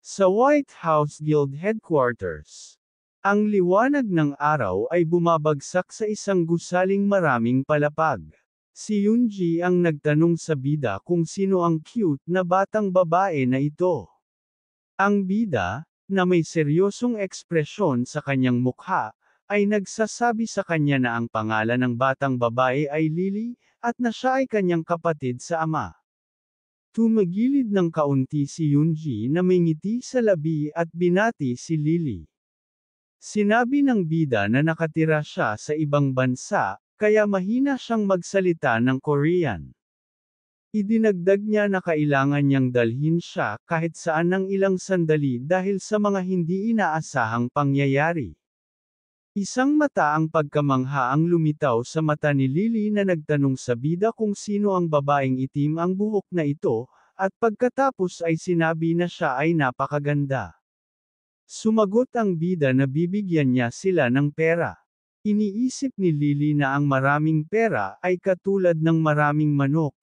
Sa White House Guild Headquarters. Ang liwanag ng araw ay bumabagsak sa isang gusaling maraming palapag. Si Yoonji ang nagtanong sa bida kung sino ang cute na batang babae na ito. Ang bida, na may seryosong ekspresyon sa kanyang mukha, ay nagsasabi sa kanya na ang pangalan ng batang babae ay Lily, at na siya ay kanyang kapatid sa ama. Tumagilid ng kaunti si Yoonji na may ngiti sa labi at binati si Lily. Sinabi ng bida na nakatira siya sa ibang bansa, kaya mahina siyang magsalita ng Korean. Idinagdag niya na kailangan niyang dalhin siya kahit saan ng ilang sandali dahil sa mga hindi inaasahang pangyayari. Isang mata ang pagkamangha ang lumitaw sa mata ni Lily na nagtanong sa bida kung sino ang babaeng itim ang buhok na ito, at pagkatapos ay sinabi na siya ay napakaganda. Sumagot ang bida na bibigyan niya sila ng pera. Iniisip ni Lily na ang maraming pera ay katulad ng maraming manok,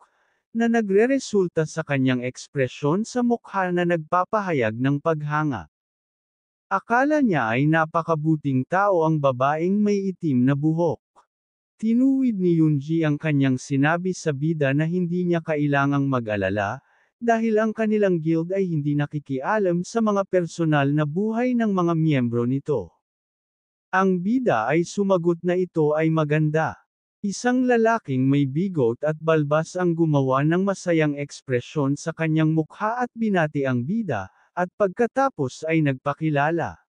na nagreresulta sa kanyang ekspresyon sa mukha na nagpapahayag ng paghanga. Akala niya ay napakabuting tao ang babaeng may itim na buhok. Tinuwid ni Yoonji ang kanyang sinabi sa bida na hindi niya kailangang mag-alala, dahil ang kanilang guild ay hindi nakikialam sa mga personal na buhay ng mga miyembro nito. Ang bida ay sumagot na ito ay maganda. Isang lalaking may bigot at balbas ang gumawa ng masayang ekspresyon sa kanyang mukha at binati ang bida, at pagkatapos ay nagpakilala.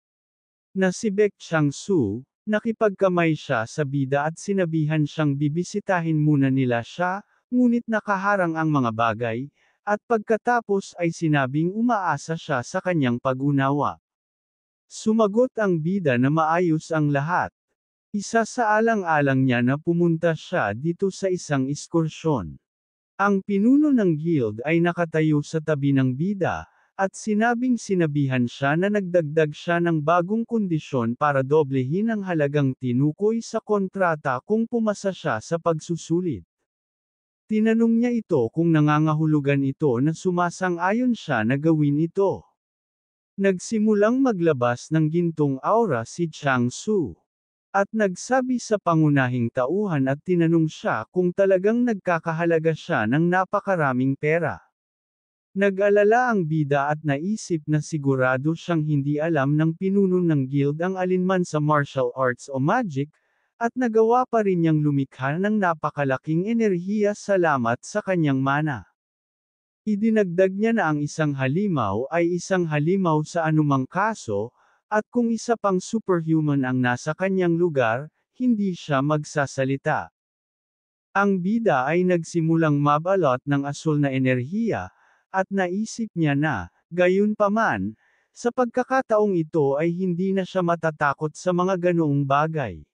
Na si Baek Chang-soo, nakipagkamay siya sa bida at sinabihan siyang bibisitahin muna nila siya, ngunit nakaharang ang mga bagay, at pagkatapos ay sinabing umaasa siya sa kanyang pag-unawa. Sumagot ang bida na maayos ang lahat. Isa sa alang-alang niya na pumunta siya dito sa isang ekskursyon. Ang pinuno ng guild ay nakatayo sa tabi ng bida, at sinabing sinabihan siya na nagdagdag siya ng bagong kondisyon para doblehin ang halagang tinukoy sa kontrata kung pumasa siya sa pagsusulit. Tinanong niya ito kung nangangahulugan ito na sumasang-ayon siya na gawin ito. Nagsimulang maglabas ng gintong aura si Chang-soo. At nagsabi sa pangunahing tauhan at tinanong siya kung talagang nagkakahalaga siya ng napakaraming pera. Nag-alala ang bida at naisip na sigurado siyang hindi alam ng pinuno ng guild ang alinman sa martial arts o magic, at nagawa pa rin niyang lumikha ng napakalaking enerhiya salamat sa kanyang mana. Idinagdag niya na ang isang halimaw ay isang halimaw sa anumang kaso, at kung isa pang superhuman ang nasa kanyang lugar, hindi siya magsasalita. Ang bida ay nagsimulang mabalot ng asul na enerhiya, at naisip niya na, gayunpaman, sa pagkakataong ito ay hindi na siya matatakot sa mga ganoong bagay.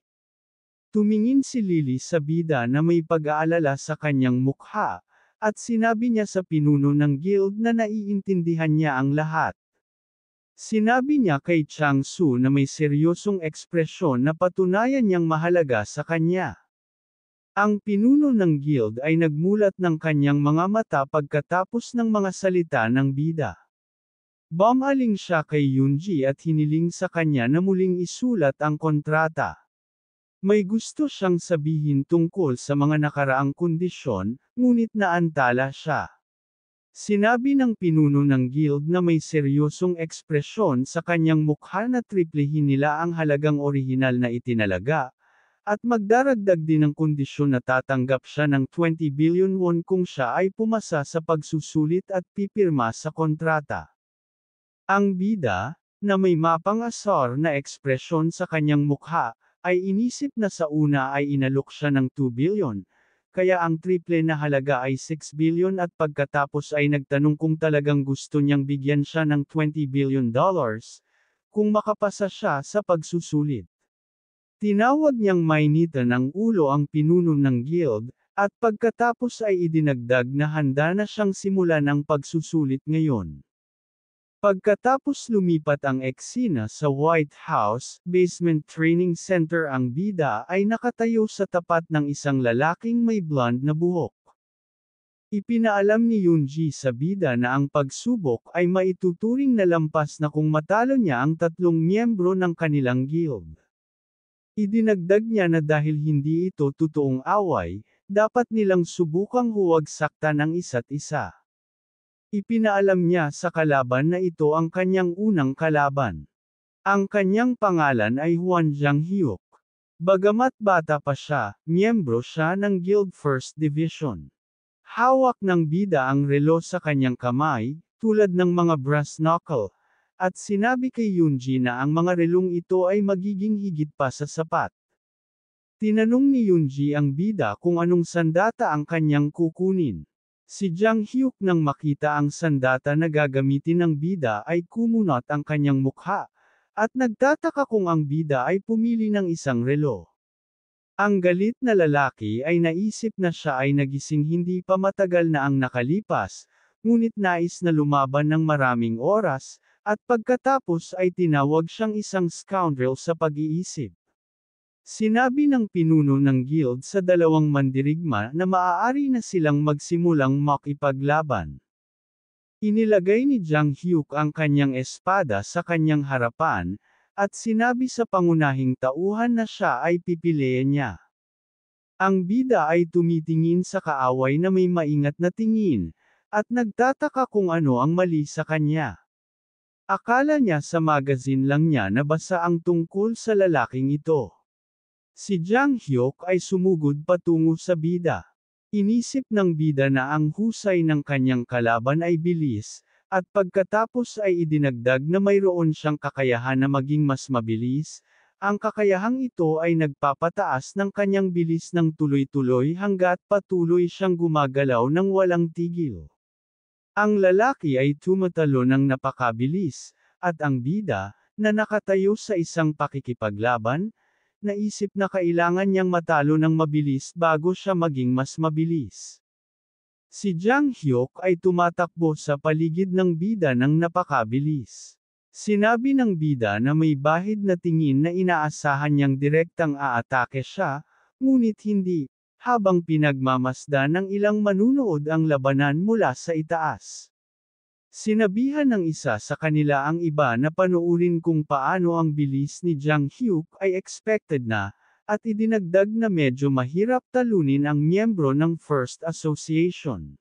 Tumingin si Lily sa bida na may pag-aalala sa kanyang mukha, at sinabi niya sa pinuno ng guild na naiintindihan niya ang lahat. Sinabi niya kay Chang-soo na may seryosong ekspresyon na patunayan niyang mahalaga sa kanya. Ang pinuno ng guild ay nagmulat ng kanyang mga mata pagkatapos ng mga salita ng bida. Bumaling siya kay Yoonji at hiniling sa kanya na muling isulat ang kontrata. May gusto siyang sabihin tungkol sa mga nakaraang kondisyon, ngunit naantala siya. Sinabi ng pinuno ng guild na may seryosong ekspresyon sa kanyang mukha na triplehin nila ang halagang orihinal na itinalaga, at magdaragdag din ng kondisyon na tatanggap siya ng 20 billion won kung siya ay pumasa sa pagsusulit at pipirma sa kontrata. Ang bida, na may mapangasar na ekspresyon sa kanyang mukha, ay inisip na sa una ay inalok siya ng 2 billion, kaya ang triple na halaga ay 6 billion at pagkatapos ay nagtanong kung talagang gusto niyang bigyan siya ng 20 billion dollars, kung makapasa siya sa pagsusulit. Tinawag niyang mainitan ng ulo ang pinuno ng guild, at pagkatapos ay idinagdag na handa na siyang simulan ang pagsusulit ngayon. Pagkatapos lumipat ang eksena sa White House Basement Training Center, ang bida ay nakatayo sa tapat ng isang lalaking may blonde na buhok. Ipinaalam ni Yoonji sa bida na ang pagsubok ay maituturing na lampas na kung matalo niya ang tatlong miyembro ng kanilang guild. Idinagdag niya na dahil hindi ito totoong away, dapat nilang subukang huwag saktan ang isa't isa. Ipinaalam niya sa kalaban na ito ang kanyang unang kalaban. Ang kanyang pangalan ay Hwan Jang-hyuk. Bagamat bata pa siya, miyembro siya ng Guild First Division. Hawak ng bida ang relo sa kanyang kamay, tulad ng mga brass knuckle, at sinabi kay Yoonji na ang mga relong ito ay magiging higit pa sa sapat. Tinanong ni Yoonji ang bida kung anong sandata ang kanyang kukunin. Si Jang Hyuk nang makita ang sandata na gagamitin ng bida ay kumunot ang kanyang mukha, at nagtataka kung ang bida ay pumili ng isang relo. Ang galit na lalaki ay naisip na siya ay nagising hindi pa matagal na ang nakalipas, ngunit nais na lumaban ng maraming oras, at pagkatapos ay tinawag siyang isang scoundrel sa pag-iisip. Sinabi ng pinuno ng guild sa dalawang mandirigma na maaari na silang magsimulang makipaglaban. Inilagay ni Jang Hyuk ang kanyang espada sa kanyang harapan, at sinabi sa pangunahing tauhan na siya ay pipiliin niya. Ang bida ay tumitingin sa kaaway na may maingat na tingin, at nagtataka kung ano ang mali sa kanya. Akala niya sa magazine lang niya nabasa ang tungkol sa lalaking ito. Si Jang Hyuk ay sumugod patungo sa bida. Inisip ng bida na ang husay ng kanyang kalaban ay bilis, at pagkatapos ay idinagdag na mayroon siyang kakayahan na maging mas mabilis. Ang kakayahang ito ay nagpapataas ng kanyang bilis ng tuloy-tuloy hanggat patuloy siyang gumagalaw ng walang tigil. Ang lalaki ay tumatalo ng napakabilis, at ang bida, na nakatayo sa isang pakikipaglaban, naisip na kailangan niyang matalo ng mabilis bago siya maging mas mabilis. Si Jang Hyuk ay tumatakbo sa paligid ng bida ng napakabilis. Sinabi ng bida na may bahid na tingin na inaasahan niyang direktang aatake siya, ngunit hindi, habang pinagmamasdan ng ilang manunood ang labanan mula sa itaas. Sinabihan ng isa sa kanila ang iba na panoorin kung paano ang bilis ni Jang Hyuk ay expected na, at idinagdag na medyo mahirap talunin ang miyembro ng First Association.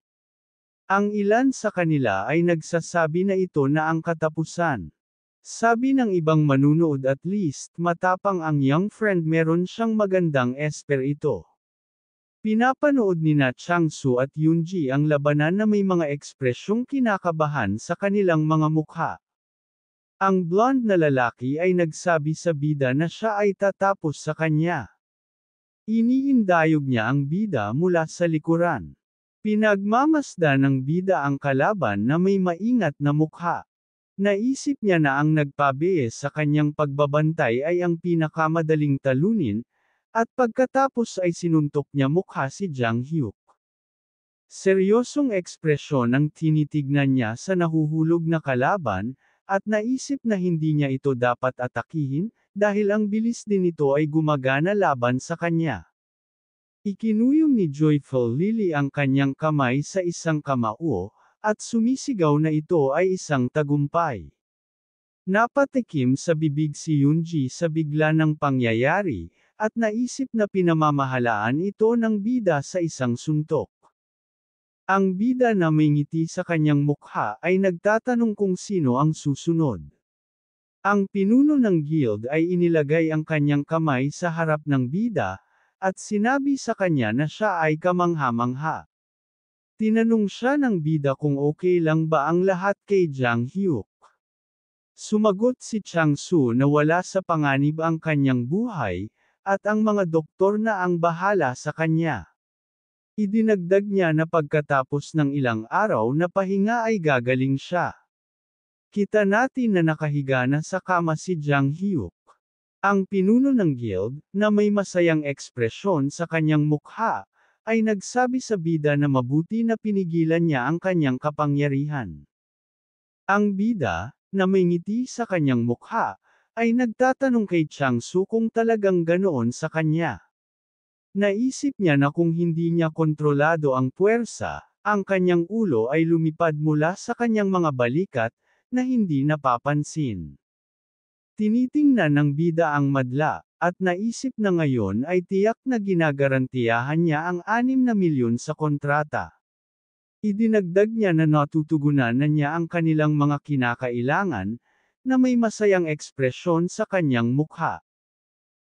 Ang ilan sa kanila ay nagsasabi na ito na ang katapusan. Sabi ng ibang manunood at least matapang ang young friend meron siyang magandang esper ito. Pinapanood ni na Changsu at Yoonji ang labanan na may mga ekspresyong kinakabahan sa kanilang mga mukha. Ang blonde na lalaki ay nagsabi sa bida na siya ay tatapos sa kanya. Iniindayog niya ang bida mula sa likuran. Pinagmamasdan ng bida ang kalaban na may maingat na mukha. Naisip niya na ang nagpabies sa kanyang pagbabantay ay ang pinakamadaling talunin, at pagkatapos ay sinuntok niya mukha si Jang Hyuk. Seryosong ekspresyon ang tinitignan niya sa nahuhulog na kalaban, at naisip na hindi niya ito dapat atakihin, dahil ang bilis din ito ay gumagana laban sa kanya. Ikinuyom ni Joyful Lily ang kanyang kamay sa isang kamao, at sumisigaw na ito ay isang tagumpay. Napatikim sa bibig si Yoonji sa bigla ng pangyayari, at naisip na pinamamahalaan ito ng bida sa isang suntok. Ang bida na may ngiti sa kanyang mukha ay nagtatanong kung sino ang susunod. Ang pinuno ng guild ay inilagay ang kanyang kamay sa harap ng bida, at sinabi sa kanya na siya ay kamangha-mangha. Tinanong siya ng bida kung okay lang ba ang lahat kay Jang Hyuk. Sumagot si Changsu na wala sa panganib ang kanyang buhay, at ang mga doktor na ang bahala sa kanya. Idinagdag niya na pagkatapos ng ilang araw na pahinga ay gagaling siya. Kita natin na nakahiga na sa kama si Jang Hyuk. Ang pinuno ng guild, na may masayang ekspresyon sa kanyang mukha, ay nagsabi sa bida na mabuti na pinigilan niya ang kanyang kapangyarihan. Ang bida, na may ngiti sa kanyang mukha, ay nagtatanong kay Changsu kung talagang ganoon sa kanya. Naisip niya na kung hindi niya kontrolado ang puwersa, Ang kanyang ulo ay lumipad mula sa kanyang mga balikat, na hindi napapansin. Tinitingnan ng bida ang madla, at naisip na ngayon ay tiyak na ginagarantiyahan niya ang 6 na milyon sa kontrata. Idinagdag niya na natutugunan na niya ang kanilang mga kinakailangan, na may masayang ekspresyon sa kanyang mukha.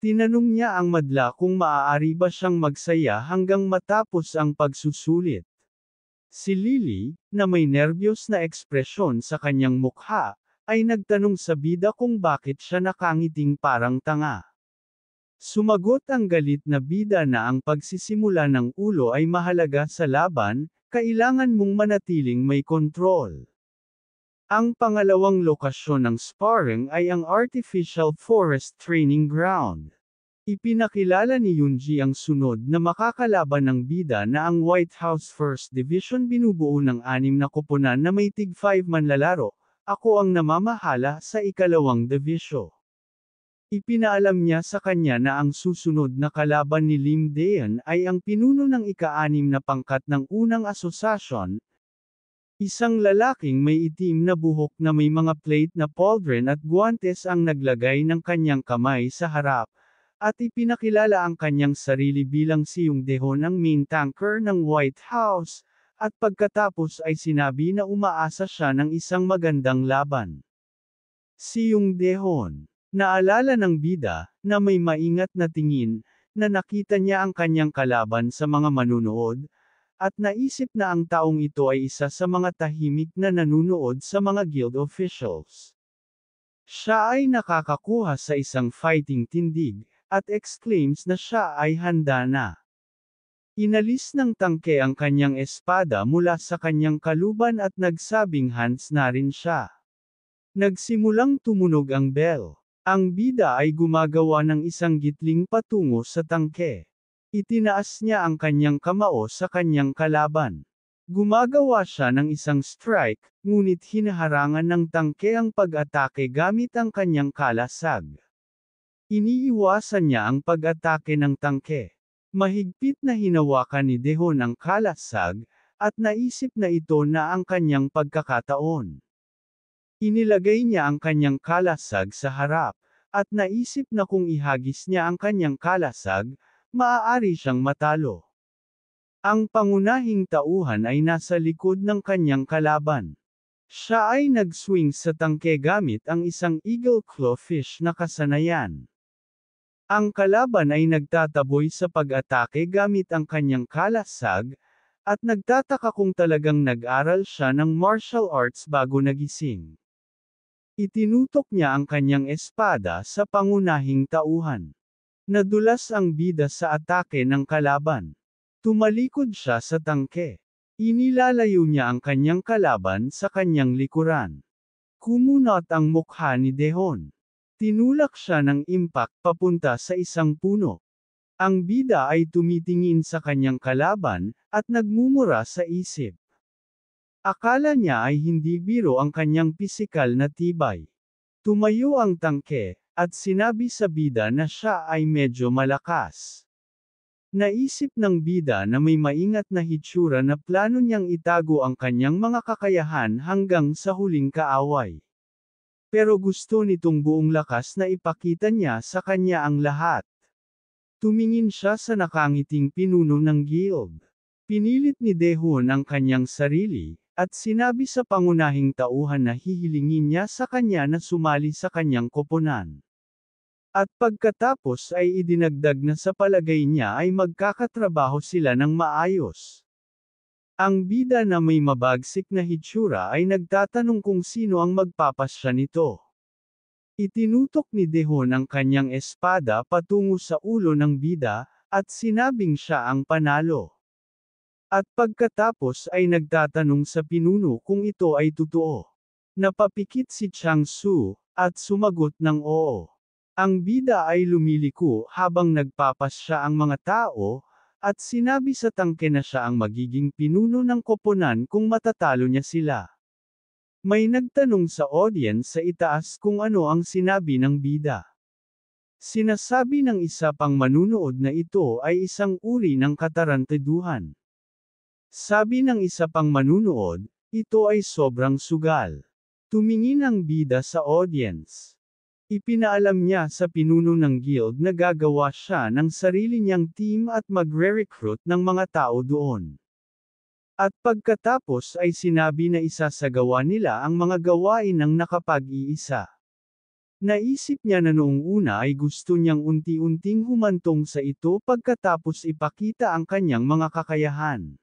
Tinanong niya ang madla kung maaari ba siyang magsaya hanggang matapos ang pagsusulit. Si Lily, na may nerbiyos na ekspresyon sa kanyang mukha, ay nagtanong sa bida kung bakit siya nakangiting parang tanga. Sumagot ang galit na bida na ang pagsisimula ng ulo ay mahalaga sa laban, kailangan mong manatiling may kontrol. Ang pangalawang lokasyon ng sparring ay ang Artificial Forest Training Ground. Ipinakilala ni Yoonji ang sunod na makakalaban ng bida na ang White House First Division binubuo ng 6 na koponan na may tig-5 manlalaro, ako ang namamahala sa ikalawang divisyo. Ipinaalam niya sa kanya na ang susunod na kalaban ni Lim Daeun ay ang pinuno ng ika-6 na pangkat ng unang asosasyon, isang lalaking may itim na buhok na may mga plate na pauldron at guwantes ang naglagay ng kanyang kamay sa harap, at ipinakilala ang kanyang sarili bilang si Yoon Dae-hoon ang main tanker ng White House, at pagkatapos ay sinabi na umaasa siya ng isang magandang laban. Si Yoon Dae-hoon, naalala ng bida, na may maingat na tingin, na nakita niya ang kanyang kalaban sa mga manunood, at naisip na ang taong ito ay isa sa mga tahimik na nanunood sa mga guild officials. Siya ay nakakakuha sa isang fighting tindig, at exclaims na siya ay handa na. Inalis ng tangke ang kanyang espada mula sa kanyang kaluban at nagsabing hands na rin siya. Nagsimulang tumunog ang bell. Ang bida ay gumagawa ng isang gitling patungo sa tangke. Itinaas niya ang kanyang kamao sa kanyang kalaban. Gumagawa siya ng isang strike, ngunit hinaharangan ng tangke ang pag-atake gamit ang kanyang kalasag. Iniiwasan niya ang pag-atake ng tangke. Mahigpit na hinawakan ni Dae-hoon ang kalasag, at naisip na ito na ang kanyang pagkakataon. Inilagay niya ang kanyang kalasag sa harap, at naisip na kung ihagis niya ang kanyang kalasag, maaari siyang matalo. Ang pangunahing tauhan ay nasa likod ng kanyang kalaban. Siya ay nag-swing sa tangke gamit ang isang eagle clawfish na kasanayan. Ang kalaban ay nagtataboy sa pag-atake gamit ang kanyang kalasag, at nagtataka kung talagang nag-aral siya ng martial arts bago nagising. Itinutok niya ang kanyang espada sa pangunahing tauhan. Nadulas ang bida sa atake ng kalaban. Tumalikod siya sa tangke. Inilalayo niya ang kanyang kalaban sa kanyang likuran. Kumunot ang mukha ni Dae-hoon. Tinulak siya ng impact papunta sa isang puno. Ang bida ay tumitingin sa kanyang kalaban, at nagmumura sa isip. Akala niya ay hindi biro ang kanyang pisikal na tibay. Tumayo ang tangke, at sinabi sa bida na siya ay medyo malakas. Naisip ng bida na may maingat na hitsura na plano niyang itago ang kanyang mga kakayahan hanggang sa huling kaaway. Pero gusto nitong buong lakas na ipakita niya sa kanya ang lahat. Tumingin siya sa nakangiting pinuno ng guild. Pinilit ni Dae-hoon ang kanyang sarili, at sinabi sa pangunahing tauhan na hihilingin niya sa kanya na sumali sa kanyang koponan. At pagkatapos ay idinagdag na sa palagay niya ay magkakatrabaho sila ng maayos. Ang bida na may mabagsik na hitsura ay nagtatanong kung sino ang magpapasya nito. Itinutok ni Dae-hoon ang kanyang espada patungo sa ulo ng bida, at sinabing siya ang panalo. At pagkatapos ay nagtatanong sa pinuno kung ito ay totoo. Napapikit si Chang-su, at sumagot ng oo. Ang bida ay lumiliko habang nagpapasya ang mga tao, at sinabi sa tangke na siya ang magiging pinuno ng koponan kung matatalo niya sila. May nagtanong sa audience sa itaas kung ano ang sinabi ng bida. Sinasabi ng isa pang manunood na ito ay isang uri ng katarantaduhan. Sabi ng isa pang manunood, ito ay sobrang sugal. Tumingin ang bida sa audience. Ipinaalam niya sa pinuno ng guild na gagawa siya ng sarili niyang team at magre-recruit ng mga tao doon. At pagkatapos ay sinabi na isasagawa nila ang mga gawain ng nakapag-iisa. Naisip niya na noong una ay gusto niyang unti-unting humantong sa ito pagkatapos ipakita ang kanyang mga kakayahan.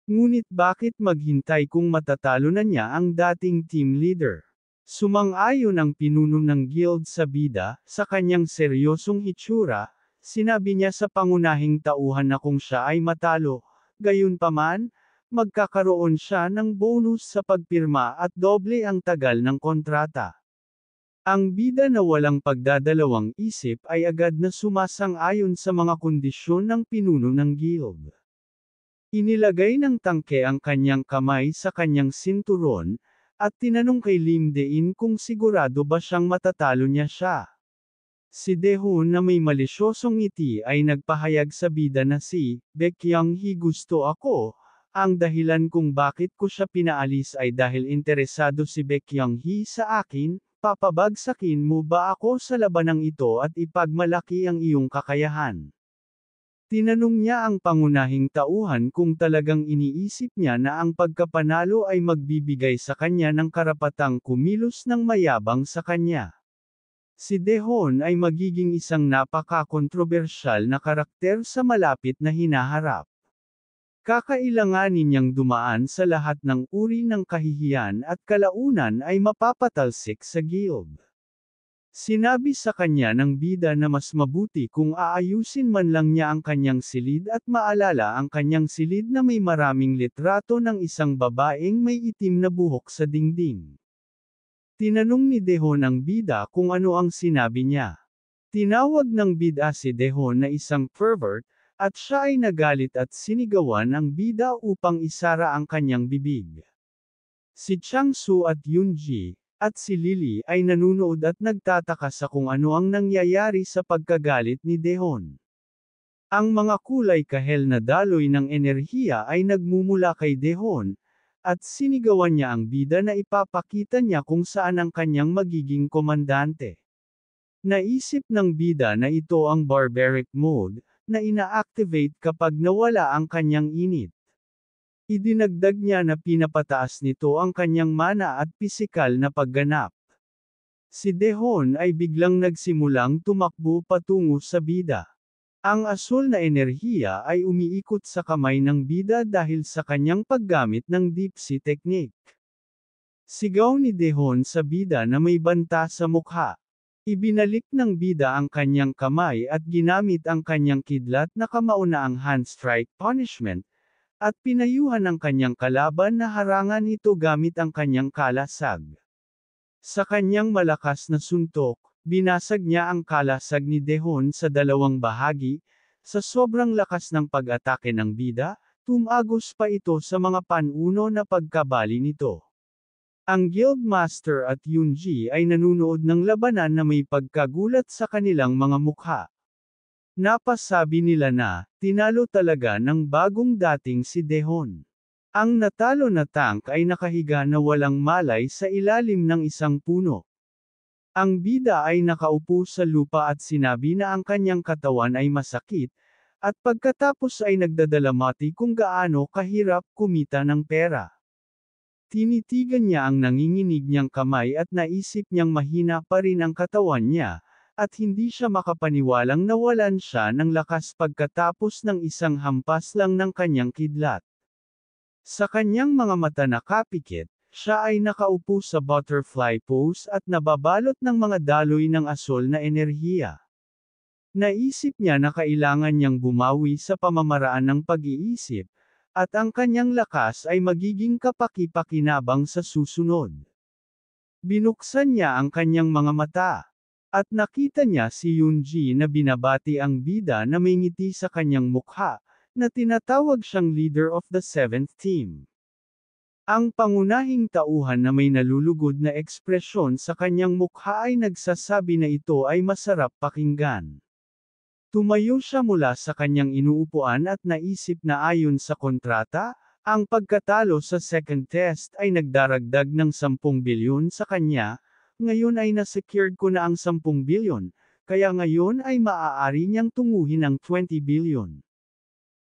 Ngunit bakit maghintay kung matatalo na niya ang dating team leader? Sumang-ayon ang pinuno ng guild sa bida, sa kanyang seryosong hitsura, sinabi niya sa pangunahing tauhan na kung siya ay matalo, gayunpaman, magkakaroon siya ng bonus sa pagpirma at doble ang tagal ng kontrata. Ang bida na walang pagdadalawang isip ay agad na sumasang-ayon sa mga kondisyon ng pinuno ng guild. Inilagay ng tangke ang kanyang kamay sa kanyang sinturon, at tinanong kay Lim Dein kung sigurado ba siyang matatalo niya siya. Si Dehon na may malisyosong ngiti ay nagpahayag sa bida na si Baekhyun-hee gusto ako. Ang dahilan kung bakit ko siya pinaalis ay dahil interesado si Baekhyun-hee sa akin. Papabagsakin mo ba ako sa labanang ito at ipagmalaki ang iyong kakayahan? Tinanong niya ang pangunahing tauhan kung talagang iniisip niya na ang pagkapanalo ay magbibigay sa kanya ng karapatang kumilos ng mayabang sa kanya. Si Dehon ay magiging isang napaka-kontrobersyal na karakter sa malapit na hinaharap. Kakailanganin niyang dumaan sa lahat ng uri ng kahihiyan at kalaunan ay mapapatalsik sa guild. Sinabi sa kanya ng bida na mas mabuti kung aayusin man lang niya ang kanyang silid at maalala ang kanyang silid na may maraming litrato ng isang babaeng may itim na buhok sa dingding. Tinanong ni Dehon ang bida kung ano ang sinabi niya. Tinawag ng bida si Dehon na isang pervert, at siya ay nagalit at sinigawan ang bida upang isara ang kanyang bibig. Si Changsu at Yoonji, at si Lily ay nanunood at nagtataka sa kung ano ang nangyayari sa pagkagalit ni Dehon. Ang mga kulay kahel na daloy ng enerhiya ay nagmumula kay Dehon, at sinigawan niya ang bida na ipapakita niya kung saan ang kanyang magiging komandante. Naisip ng bida na ito ang barbaric mode, na ina-activate kapag nawala ang kanyang init. Idinagdag niya na pinapataas nito ang kanyang mana at pisikal na pagganap. Si Dehon ay biglang nagsimulang tumakbo patungo sa bida. Ang asul na enerhiya ay umiikot sa kamay ng bida dahil sa kanyang paggamit ng Deep Sea Technique. Sigaw ni Dehon sa bida na may banta sa mukha. Ibinalik ng bida ang kanyang kamay at ginamit ang kanyang kidlat na kamaunaang hand strike punishment, at pinayuhan ang kanyang kalaban na harangan ito gamit ang kanyang kalasag. Sa kanyang malakas na suntok, binasag niya ang kalasag ni Dehon sa dalawang bahagi. Sa sobrang lakas ng pag-atake ng bida, tumagos pa ito sa mga panuno na pagkabali nito. Ang Guildmaster at Yoonji ay nanunood ng labanan na may pagkagulat sa kanilang mga mukha. Napasabi nila na, tinalo talaga ng bagong dating si Dehon. Ang natalo na tank ay nakahiga na walang malay sa ilalim ng isang puno. Ang bida ay nakaupo sa lupa at sinabi na ang kanyang katawan ay masakit, at pagkatapos ay nagdadalamati kung gaano kahirap kumita ng pera. Tinitigan niya ang nanginginig niyang kamay at naisip niyang mahina pa rin ang katawan niya, at hindi siya makapaniwalang nawalan siya ng lakas pagkatapos ng isang hampas lang ng kanyang kidlat. Sa kanyang mga mata nakapikit, siya ay nakaupo sa butterfly pose at nababalot ng mga daloy ng asul na enerhiya. Naisip niya na kailangan niyang bumawi sa pamamaraan ng pag-iisip, at ang kanyang lakas ay magiging kapaki-pakinabang sa susunod. Binuksan niya ang kanyang mga mata. At nakita niya si Yoonji na binabati ang bida na may ngiti sa kanyang mukha, na tinatawag siyang leader of the 7th team. Ang pangunahing tauhan na may nalulugod na ekspresyon sa kanyang mukha ay nagsasabi na ito ay masarap pakinggan. Tumayo siya mula sa kanyang inuupuan at naisip na ayon sa kontrata, Ang pagkatalo sa second test ay nagdaragdag ng 10 bilyon sa kanya, ngayon ay nasecured ko na ang 10 bilyon, kaya ngayon ay maaari niyang tunguhin ang 20 bilyon.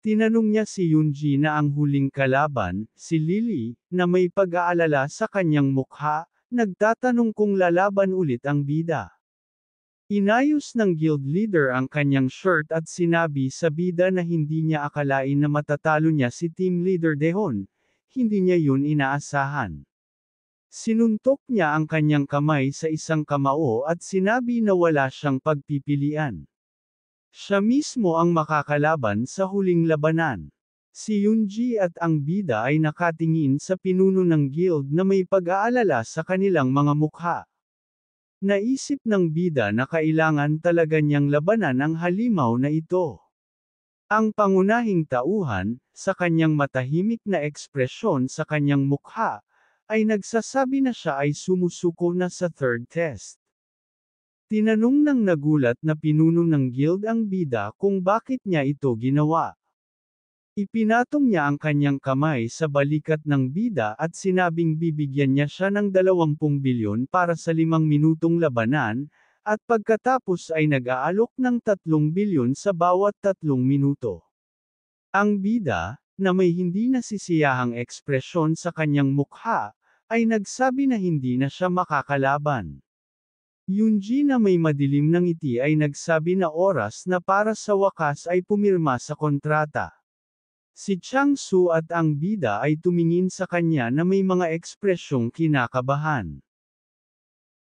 Tinanong niya si Yoonji na ang huling kalaban, si Lily, na may pag-aalala sa kanyang mukha, nagtatanong kung lalaban ulit ang bida. Inayos ng guild leader ang kanyang shirt at sinabi sa bida na hindi niya akalain na matatalo niya si team leader Dehon, hindi niya yun inaasahan. Sinuntok niya ang kanyang kamay sa isang kamao at sinabi na wala siyang pagpipilian. Siya mismo ang makakalaban sa huling labanan. Si Yoonji at ang bida ay nakatingin sa pinuno ng guild na may pag-aalala sa kanilang mga mukha. Naisip ng bida na kailangan talaga niyang labanan ang halimaw na ito. Ang pangunahing tauhan, sa kanyang matahimik na ekspresyon sa kanyang mukha, ay nagsasabi na siya ay sumusuko na sa third test. Tinanong ng nagulat na pinuno ng guild ang bida kung bakit niya ito ginawa. Ipinatong niya ang kanyang kamay sa balikat ng bida at sinabing bibigyan niya siya ng 20 bilyon para sa 5 minutong labanan, at pagkatapos ay nag-aalok ng 3 bilyon sa bawat 3 minuto. Ang bida, na may hindi nasisiyahang ekspresyon sa kanyang mukha, ay nagsabi na hindi na siya makakalaban. Yoonji na may madilim na ngiti ay nagsabi na oras na para sa wakas ay pumirma sa kontrata. Si Chang-su at ang bida ay tumingin sa kanya na may mga ekspresyong kinakabahan.